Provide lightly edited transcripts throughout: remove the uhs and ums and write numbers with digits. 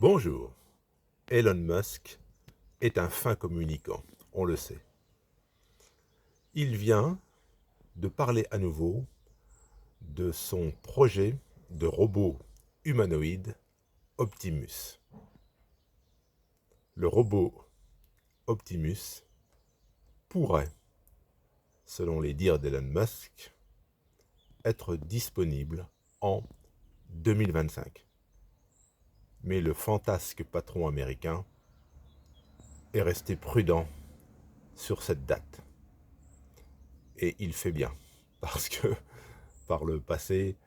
Bonjour, Elon Musk est un fin communicant, on le sait. Il vient de parler à nouveau de son projet de robot humanoïde Optimus. Le robot Optimus pourrait, selon les dires d'Elon Musk, être disponible en 2025. Mais le fantasque patron américain est resté prudent sur cette date. Et il fait bien, parce que par le passé,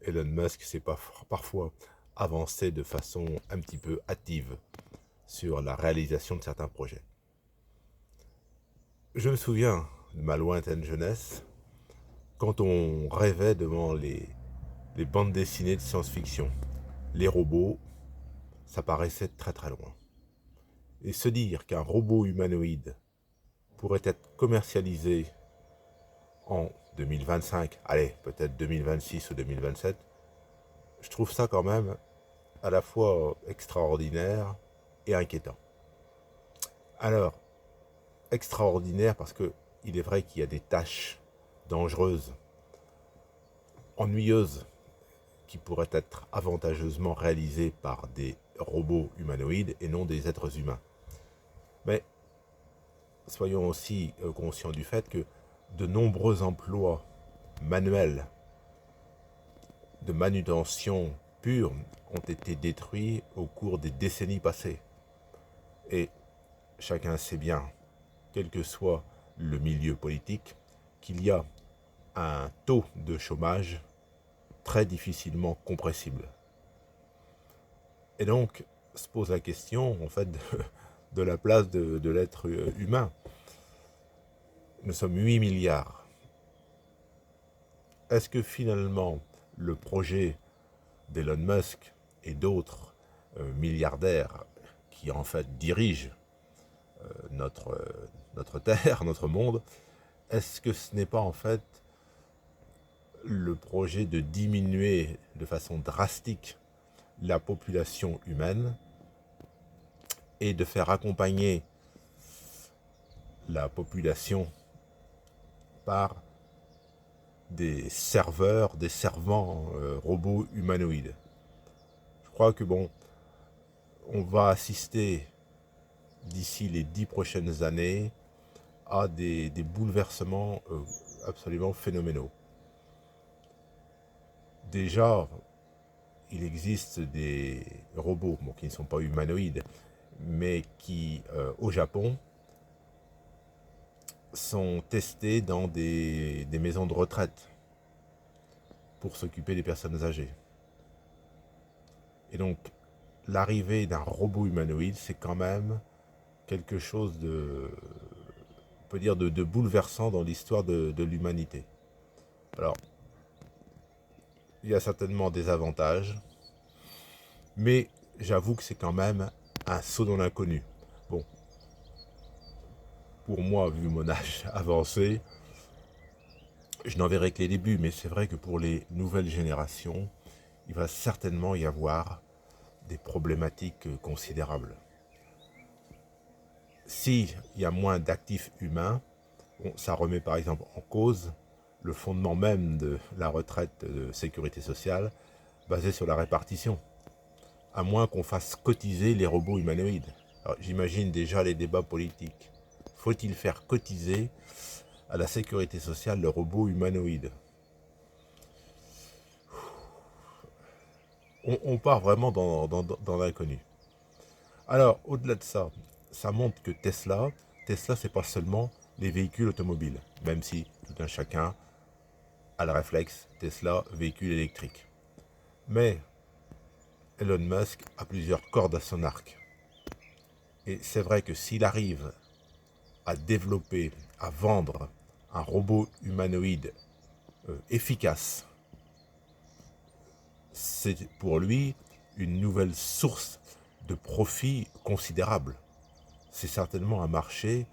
Elon Musk s'est parfois avancé de façon un petit peu hâtive sur la réalisation de certains projets. Je me souviens de ma lointaine jeunesse, quand on rêvait devant les bandes dessinées de science-fiction. Les robots, ça paraissait très très loin. Et se dire qu'un robot humanoïde pourrait être commercialisé en 2025, allez, peut-être 2026 ou 2027, je trouve ça quand même à la fois extraordinaire et inquiétant. Alors, extraordinaire parce que il est vrai qu'il y a des tâches dangereuses, ennuyeuses, qui pourraient être avantageusement réalisées par des robots humanoïdes et non des êtres humains. Mais soyons aussi conscients du fait que de nombreux emplois manuels de manutention pure ont été détruits au cours des décennies passées. Et chacun sait bien, quel que soit le milieu politique, qu'il y a un taux de chômage très difficilement compressible. Et donc, se pose la question, en fait, de la place de l'être humain. Nous sommes 8 milliards. Est-ce que finalement, le projet d'Elon Musk et d'autres milliardaires qui en fait dirigent notre Terre, notre monde, est-ce que ce n'est pas en fait le projet de diminuer de façon drastique la population humaine et de faire accompagner la population par des serveurs, des servants robots humanoïdes? Je crois que bon, on va assister d'ici les 10 prochaines années à des bouleversements absolument phénoménaux. Déjà, il existe des robots qui ne sont pas humanoïdes, mais qui, au Japon, sont testés dans des maisons de retraite pour s'occuper des personnes âgées. Et donc, l'arrivée d'un robot humanoïde, c'est quand même quelque chose de, on peut dire, de bouleversant dans l'histoire de l'humanité. Alors, il y a certainement des avantages, mais j'avoue que c'est quand même un saut dans l'inconnu. Bon, pour moi, vu mon âge avancé, je n'en verrai que les débuts, mais c'est vrai que pour les nouvelles générations, il va certainement y avoir des problématiques considérables. S'il y a moins d'actifs humains, bon, ça remet par exemple en cause le fondement même de la retraite de sécurité sociale basée sur la répartition, à moins qu'on fasse cotiser les robots humanoïdes. Alors, j'imagine déjà les débats politiques. Faut-il faire cotiser à la sécurité sociale le robot humanoïde? On part vraiment dans l'inconnu. Alors, au-delà de ça, ça montre que Tesla, c'est pas seulement les véhicules automobiles, même si tout un chacun a le réflexe Tesla, véhicule électrique. Mais Elon Musk a plusieurs cordes à son arc. Et c'est vrai que s'il arrive à développer, à vendre un robot humanoïde efficace, c'est pour lui une nouvelle source de profit considérable. C'est certainement un marché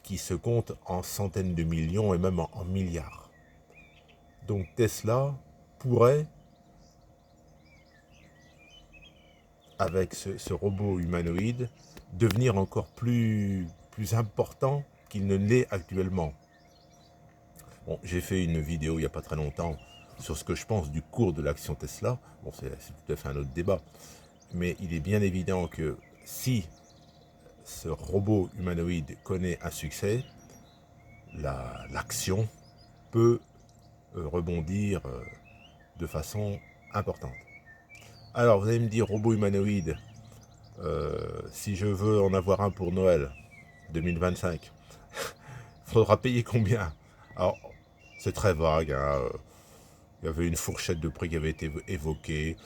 qui se compte en centaines de millions et même en milliards. Donc Tesla pourrait avec ce robot humanoïde, devenir encore plus important qu'il ne l'est actuellement. Bon, j'ai fait une vidéo il n'y a pas très longtemps sur ce que je pense du cours de l'action Tesla. Bon, c'est tout à fait un autre débat. Mais il est bien évident que si ce robot humanoïde connaît un succès, l'action peut rebondir de façon importante. Alors, vous allez me dire, robot humanoïde, si je veux en avoir un pour Noël 2025, il faudra payer combien? Alors, c'est très vague, hein. Il y avait une fourchette de prix qui avait été évoquée,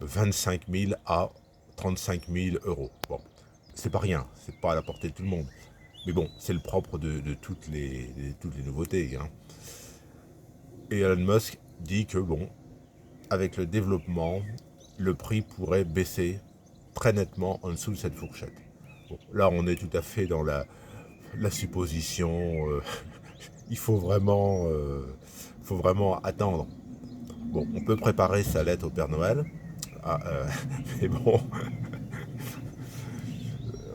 25 000 à 35 000 euros. Bon, c'est pas rien, c'est pas à la portée de tout le monde. Mais bon, c'est le propre de toutes les nouveautés, hein. Et Elon Musk dit que bon, avec le développement, le prix pourrait baisser très nettement en dessous de cette fourchette. Bon, là, on est tout à fait dans la supposition. Il faut vraiment attendre. Bon, on peut préparer sa lettre au Père Noël. Ah, mais bon,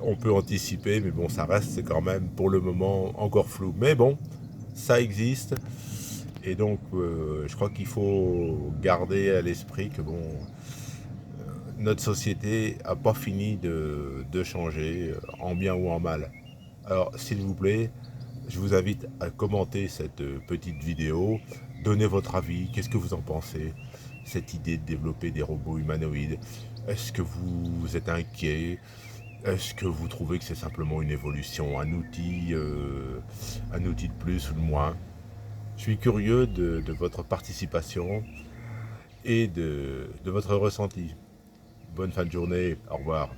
on peut anticiper, mais bon, ça reste quand même pour le moment encore flou. Mais bon, ça existe. Et donc, je crois qu'il faut garder à l'esprit que bon, notre société n'a pas fini de changer, en bien ou en mal. Alors, s'il vous plaît, je vous invite à commenter cette petite vidéo, donner votre avis, qu'est-ce que vous en pensez, cette idée de développer des robots humanoïdes. Est-ce que vous êtes inquiet? Est-ce que vous trouvez que c'est simplement une évolution, un outil de plus ou de moins? Je suis curieux de votre participation et de votre ressenti. Bonne fin de journée, au revoir.